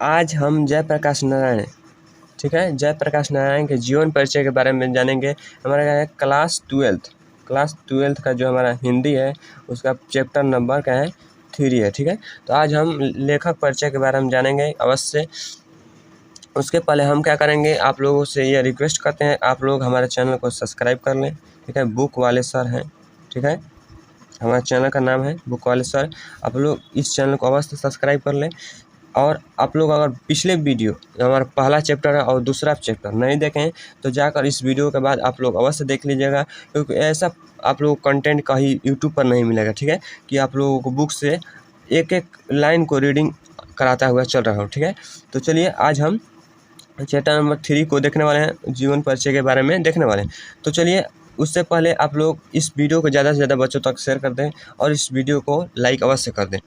आज हम जयप्रकाश नारायण, ठीक है, जयप्रकाश नारायण के जीवन परिचय के बारे में जानेंगे। हमारा क्या है, क्लास ट्वेल्थ का जो हमारा हिंदी है उसका चैप्टर नंबर क्या है, 3 है, ठीक है। तो आज हम लेखक परिचय के बारे में जानेंगे अवश्य। उसके पहले हम क्या करेंगे, आप लोगों से ये रिक्वेस्ट करते हैं आप लोग हमारे चैनल को सब्सक्राइब कर लें, ठीक है। बुक वाले सर हैं, ठीक है, हमारे चैनल का नाम है बुक वाले सर। आप लोग इस चैनल को अवश्य सब्सक्राइब कर लें। और आप लोग अगर पिछले वीडियो हमारा पहला चैप्टर है और दूसरा चैप्टर नहीं देखें तो जाकर इस वीडियो के बाद आप लोग अवश्य देख लीजिएगा, क्योंकि ऐसा आप लोग कंटेंट कहीं यूट्यूब पर नहीं मिलेगा, ठीक है, कि आप लोगों को बुक से एक एक लाइन को रीडिंग कराता हुआ चल रहा हूँ, ठीक है। तो चलिए आज हम चैप्टर नंबर 3 को देखने वाले हैं, जीवन परिचय के बारे में देखने वाले हैं। तो चलिए उससे पहले आप लोग इस वीडियो को ज़्यादा से ज़्यादा बच्चों तक शेयर कर दें और इस वीडियो को लाइक अवश्य कर दें।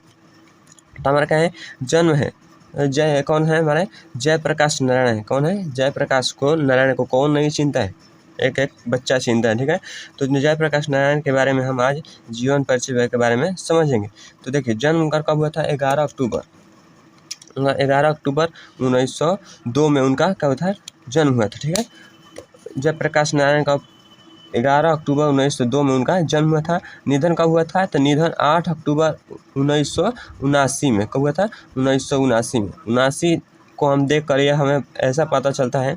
तो हमारा क्या है, जन्म है कौन है हमारे, जयप्रकाश नारायण है। कौन है, जयप्रकाश को नारायण को कौन नहीं चिंता है, एक एक बच्चा चिंता है, ठीक है। तो जयप्रकाश नारायण के बारे में हम आज जीवन परिचय के बारे में समझेंगे। तो देखिए जन्म उनका कब हुआ था, 11 अक्टूबर 1902 में उनका क्या हुआ था, जन्म हुआ था, ठीक है। जयप्रकाश नारायण का 11 अक्टूबर 1902 में उनका जन्म हुआ था। निधन कब हुआ था, तो निधन 8 अक्टूबर 1979 में। कब हुआ था, 1979 में। 79 को हम देख कर यह हमें ऐसा पता चलता है,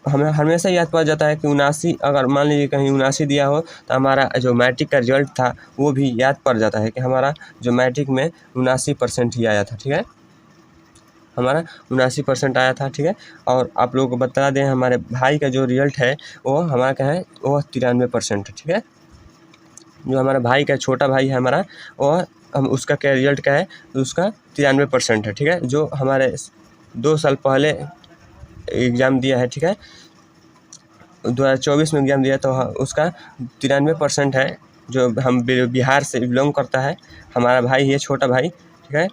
हमें हमेशा याद पड़ जाता है कि 79, अगर मान लीजिए कहीं 79 दिया हो तो हमारा जो मैट्रिक का रिजल्ट था वो भी याद पड़ जाता है कि हमारा जो मैट्रिक में 79% ही आया था, ठीक है, हमारा 79% आया था, ठीक है। और आप लोगों को बता दें हमारे भाई का जो रिजल्ट है वो हमारा क्या है, वो 93% है, ठीक है। जो हमारा भाई का छोटा भाई है हमारा, वो हम उसका क्या रिजल्ट क्या है, तो उसका 93% है, ठीक है। जो हमारे 2 साल पहले एग्ज़ाम दिया है, ठीक है, 2024 में एग्ज़ाम दिया तो उसका 93% है। जो हम बिहार से बिलोंग करता है हमारा भाई है, छोटा भाई, ठीक है।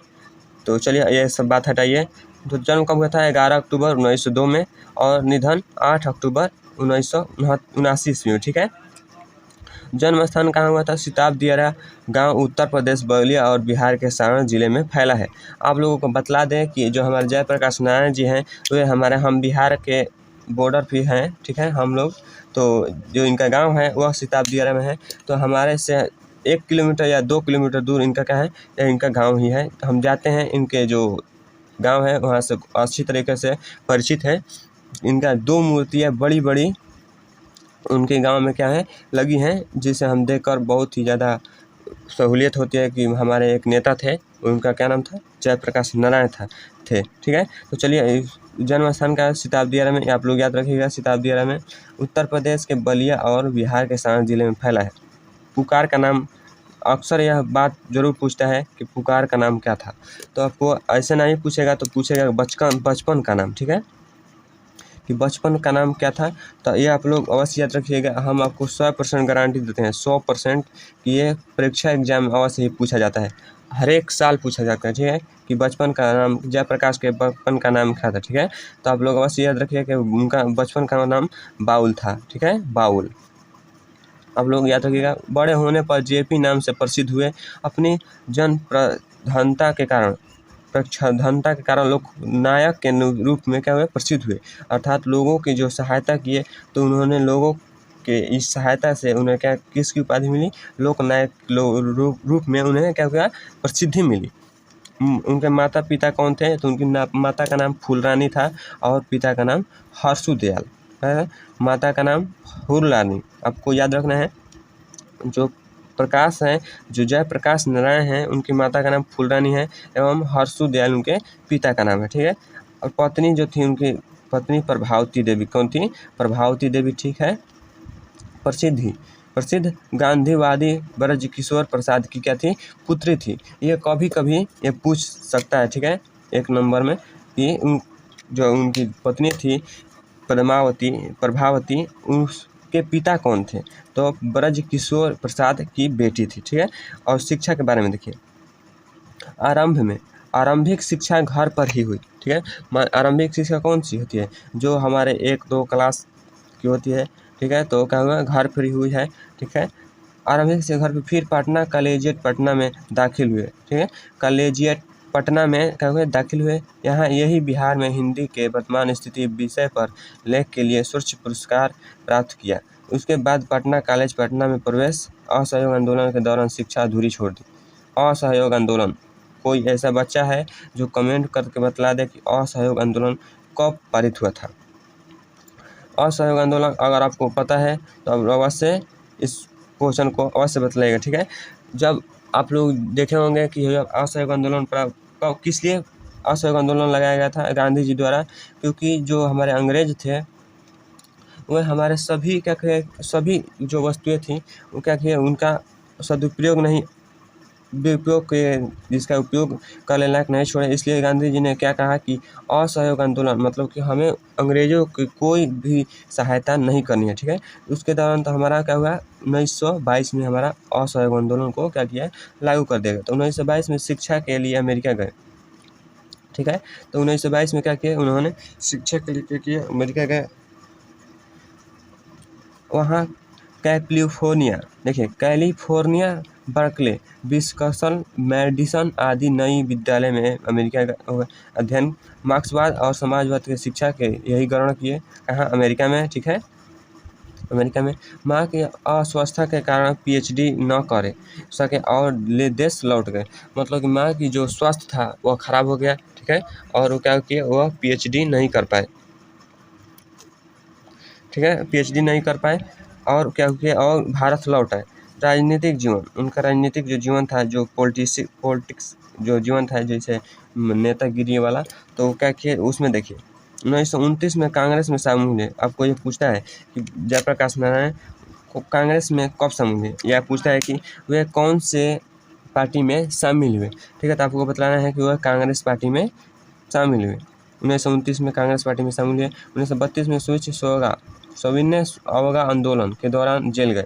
तो चलिए ये सब बात हटाइए। तो जन्म कब हुआ था, 11 अक्टूबर 1902 में और निधन 8 अक्टूबर 1979 ईस्वी में, ठीक है। जन्म स्थान कहाँ हुआ था, सिताब दियारा गांव उत्तर प्रदेश बलिया और बिहार के सारण जिले में फैला है। आप लोगों को बतला दें कि जो हमारे जयप्रकाश नारायण जी हैं वे हमारे हम बिहार के बॉर्डर भी हैं, ठीक है, हम लोग। तो जो इनका गांव है वह सिताब दियारा में है। तो हमारे से 1 किलोमीटर या 2 किलोमीटर दूर इनका क्या है, इनका गाँव ही है। हम जाते हैं इनके जो गाँव है वहाँ से अच्छी तरीके से परिचित है। इनका 2 मूर्तियाँ बड़ी बड़ी उनके गांव में क्या है लगी हैं, जिसे हम देखकर बहुत ही ज़्यादा सहूलियत होती है कि हमारे एक नेता थे, उनका क्या नाम था, जयप्रकाश नारायण थे, ठीक है। तो चलिए जन्म स्थान का सिताब दियारा में, आप लोग याद रखिएगा, सिताब दियारा में उत्तर प्रदेश के बलिया और बिहार के सारण जिले में फैला है। पुकार का नाम, अक्सर यह बात जरूर पूछता है कि पुकार का नाम क्या था, तो आपको ऐसे नहीं पूछेगा तो पूछेगा बचपन का नाम, ठीक है, कि बचपन का नाम क्या था। तो ये आप लोग अवश्य याद रखिएगा। हम आपको 100% गारंटी देते हैं, 100% कि ये परीक्षा एग्जाम में अवश्य ही पूछा जाता है, हर एक साल पूछा जाता है, ठीक है, कि बचपन का नाम, जयप्रकाश के बचपन का नाम क्या था, ठीक है। तो आप लोग अवश्य याद रखिए कि उनका बचपन का नाम बाउल था, ठीक है, बाउल। आप लोग याद रखिएगा। बड़े होने पर जेपी नाम से प्रसिद्ध हुए। अपनी जन प्रधानता के कारण लोग नायक के रूप में क्या हुए, प्रसिद्ध हुए, अर्थात लोगों की जो सहायता किए, तो उन्होंने लोगों के इस सहायता से उन्हें क्या, किसकी उपाधि मिली, लोकनायक रूप में उन्हें क्या हुआ, प्रसिद्धि मिली। उनके माता पिता कौन थे, तो उनकी माता का नाम फूलरानी था और पिता का नाम हर्षुदयाल है। माता का नाम हुररानी, आपको याद रखना है। जो प्रकाश हैं, जो जयप्रकाश नारायण हैं, उनकी माता का नाम फूलरानी है एवं हर्षुदयाल उनके पिता का नाम है, ठीक है। और पत्नी जो थी, उनकी पत्नी प्रभावती देवी, कौन थी, प्रभावती देवी, ठीक है। प्रसिद्ध गांधीवादी ब्रजकिशोर प्रसाद की क्या थी, पुत्री थी। ये कभी कभी ये पूछ सकता है, ठीक है, 1 नंबर में, कि जो उनकी पत्नी थी प्रभावती उसके पिता कौन थे, तो ब्रजकिशोर प्रसाद की बेटी थी, ठीक है। और शिक्षा के बारे में देखिए, आरंभिक शिक्षा घर पर ही हुई, ठीक है। आरंभिक शिक्षा कौन सी होती है, जो हमारे 1-2 क्लास की होती है, ठीक है। तो क्या हुआ, घर पर ही हुई है, ठीक है। आरंभिक से घर पर, फिर पटना कॉलेजिएट पटना में दाखिल हुए, ठीक है। कॉलेजिएट पटना में क्या हुए दाखिल हुए। यहाँ यही बिहार में हिंदी के वर्तमान स्थिति विषय पर लेख के लिए स्वच्छ पुरस्कार प्राप्त किया। उसके बाद पटना कॉलेज पटना में प्रवेश। असहयोग आंदोलन के दौरान शिक्षा अधूरी छोड़ दी। असहयोग आंदोलन, कोई ऐसा बच्चा है जो कमेंट करके बतला दे कि असहयोग आंदोलन कब पारित हुआ था। असहयोग आंदोलन अगर आपको पता है तो आप अवश्य इस क्वेश्चन को अवश्य बतलाइएगा, ठीक है। जब आप लोग देखे होंगे कि असहयोग आंदोलन पर किस लिए असहयोग आंदोलन लगाया गया था गांधी जी द्वारा, क्योंकि जो हमारे अंग्रेज थे वह हमारे सभी क्या कहे सभी जो वस्तुएं थी वो क्या किए उनका सदुपयोग नहीं दुरुपयोग के जिसका उपयोग करने लायक नहीं छोड़े। इसलिए गांधी जी ने क्या कहा कि असहयोग आंदोलन मतलब कि हमें अंग्रेजों की कोई भी सहायता नहीं करनी है, ठीक है। उसके दौरान तो हमारा क्या हुआ 1922 में हमारा असहयोग आंदोलन को क्या किया लागू कर दिया गया। तो 1922 में शिक्षा के लिए अमेरिका गए, ठीक है। तो 1922 में क्या किया उन्होंने शिक्षा के लिए क्या किया अमेरिका गए। वहाँ कैलिफोर्निया, देखिए कैलिफोर्निया, बर्कले, विस्कन्सिन, मेडिसन आदि नई विद्यालय में अमेरिका का अध्ययन मार्क्सवाद और समाजवाद की शिक्षा के यही ग्रहण किए। कहाँ अमेरिका में, ठीक है, अमेरिका में। माँ की अस्वस्थता के कारण पीएचडी न कर सके और ले देश लौट गए। मतलब कि माँ की जो स्वास्थ्य था वह खराब हो गया, ठीक है, और वो क्या किए वह पीएचडी नहीं कर पाए, ठीक है, पीएचडी नहीं कर पाए और क्या किया और भारत लौट आए। राजनीतिक जीवन, उनका राजनीतिक जो जीवन था जो पॉलिटिक्स जो जीवन था जैसे नेतागिरी वाला, तो क्या किए उसमें देखिए 1929 में कांग्रेस में शामिल हुए। आपको ये पूछता है कि जयप्रकाश नारायण को कांग्रेस में कब शामिल हुए, या पूछता है कि वे कौन से पार्टी में शामिल हुए, ठीक है। तो आपको बतलाना है कि वह कांग्रेस पार्टी में शामिल हुए। 1929 में कांग्रेस पार्टी में शामिल हुए। 1932 में सविनय अवज्ञा आंदोलन के दौरान जेल गए।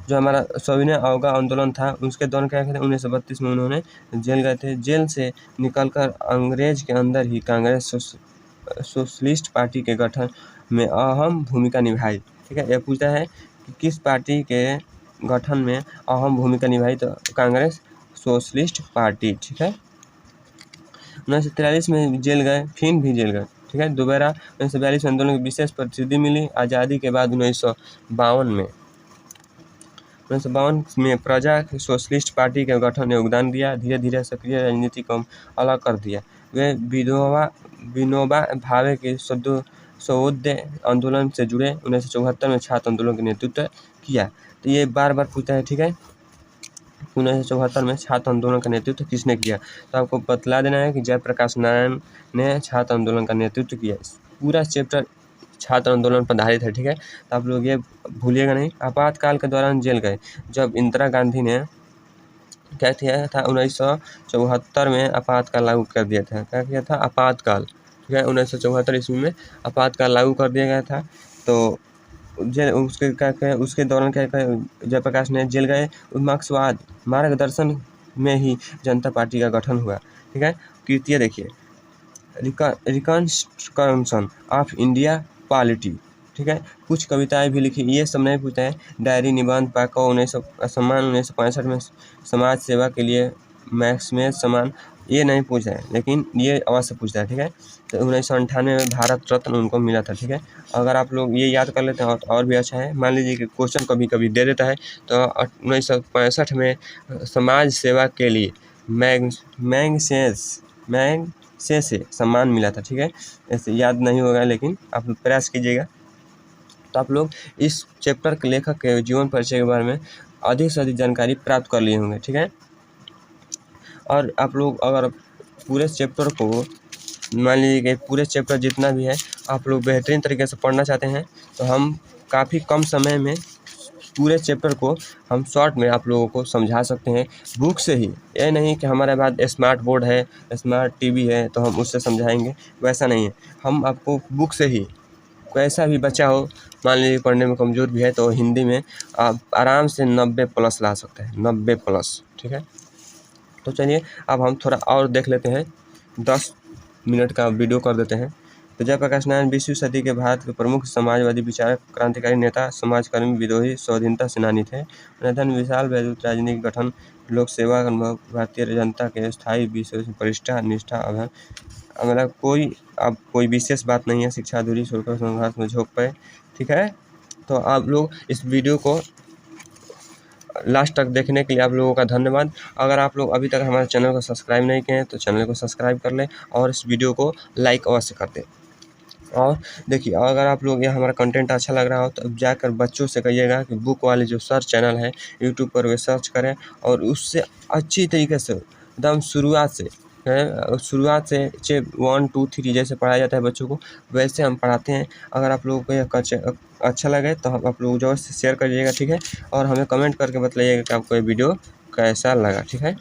जो हमारा सविनय अवज्ञा आंदोलन था उसके दौरान क्या किया था 1932 में उन्होंने जेल गए थे। जेल से निकलकर अंग्रेज के अंदर ही कांग्रेस सोशलिस्ट पार्टी के गठन में अहम भूमिका निभाई, ठीक है। यह पूछता है कि किस पार्टी के गठन में अहम भूमिका निभाई, तो कांग्रेस सोशलिस्ट पार्टी, ठीक है। 1943 में जेल गए, फिर भी जेल गए, ठीक है। दोबारा 1942 में आंदोलन की विशेष प्रसिद्धि मिली। आज़ादी के बाद 1952 में प्रजा सोशलिस्ट पार्टी के गठन में योगदान दिया। धीरे धीरे सक्रिय राजनीति को अलग कर दिया। वे विनोबा भावे के स्वदेश आंदोलन से जुड़े। 1974 में छात्र आंदोलन का नेतृत्व किया। तो ये बार बार पूछता है, ठीक है, 1974 में छात्र आंदोलन का नेतृत्व किसने किया, तो आपको बतला देना है कि जयप्रकाश नारायण ने छात्र आंदोलन का नेतृत्व किया। पूरा चैप्टर छात्र आंदोलन पर आधारित है, ठीक है। तो आप लोग ये भूलिएगा नहीं। आपातकाल के दौरान जेल गए। जब इंदिरा गांधी ने क्या किया था 1974 में आपातकाल लागू कर दिया था। क्या किया था आपातकाल, ठीक है, 1974 ईस्वी में आपातकाल लागू कर दिया गया था। तो जेल उसके दौरान क्या जयप्रकाश ने जेल गए। मार्क्सवाद मार्गदर्शन में ही जनता पार्टी का गठन हुआ, ठीक है। कृतियाँ देखिए, रिकंस्ट्रक्शन ऑफ इंडिया पॉलिटी, ठीक है। कुछ कविताएं भी लिखी, ये सब नहीं पूछता है। डायरी निबंध पाको 1965 में समाज सेवा के लिए मैक्समेज सम्मान, ये नहीं पूछा है, लेकिन ये अवश्य पूछता है, ठीक है। तो 1998 में भारत रत्न उनको मिला था, ठीक है। अगर आप लोग ये याद कर लेते हैं और भी अच्छा है। मान लीजिए कि क्वेश्चन कभी कभी दे देता है, तो 1965 में समाज सेवा के लिए मैग्सेसे सम्मान मिला था, ठीक है। ऐसे याद नहीं होगा लेकिन आप लोग प्रयास कीजिएगा। तो आप लोग इस चैप्टर के लेखक के जीवन परिचय के बारे में अधिक से अधिक जानकारी प्राप्त कर लिए होंगे, ठीक है। और आप लोग अगर पूरे चैप्टर को मान लीजिए कि पूरे चैप्टर जितना भी है आप लोग बेहतरीन तरीके से पढ़ना चाहते हैं, तो हम काफ़ी कम समय में पूरे चैप्टर को हम शॉर्ट में आप लोगों को समझा सकते हैं बुक से ही। ये नहीं कि हमारे पास स्मार्ट बोर्ड है, स्मार्ट टीवी है तो हम उससे समझाएंगे, वैसा नहीं है। हम आपको बुक से ही, कैसा भी बच्चा हो मान लीजिए पढ़ने में कमज़ोर भी है तो हिंदी में आप आराम से 90+ ला सकते हैं, 90+, ठीक है। तो चलिए अब हम थोड़ा और देख लेते हैं, 10 मिनट का वीडियो कर देते हैं। तो जयप्रकाश नारायण 20वीं सदी के भारत के प्रमुख समाजवादी विचारक, क्रांतिकारी नेता, समाजकर्मी, विद्रोही, स्वाधीनता सेनानी थे। निधन विशाल वैद्युत राजनीतिक गठन, लोक सेवा अनुभव, भारतीय जनता के स्थायी विश्व परिष्ठा, निष्ठा, अभय, मतलब कोई विशेष बात नहीं है। शिक्षा अधूरी छोड़कर संघर्ष में झोंक पाए। ठीक है, तो आप लोग इस वीडियो को लास्ट तक देखने के लिए आप लोगों का धन्यवाद। अगर आप लोग अभी तक हमारे चैनल को सब्सक्राइब नहीं किए हैं तो चैनल को सब्सक्राइब कर लें और इस वीडियो को लाइक अवश्य कर दें। और देखिए, अगर आप लोग ये हमारा कंटेंट अच्छा लग रहा हो तो अब जाकर बच्चों से कहिएगा कि बुक वाले जो सर्च चैनल है यूट्यूब पर वे सर्च करें और उससे अच्छी तरीके से एकदम शुरुआत से 1 2 3 जैसे पढ़ाया जाता है बच्चों को, वैसे हम पढ़ाते हैं। अगर आप लोगों को यह अच्छा लगे तो आप लोग जो है शेयर करिएगा। ठीक है, और हमें कमेंट करके बताइएगा कि आपको ये वीडियो कैसा लगा। ठीक है।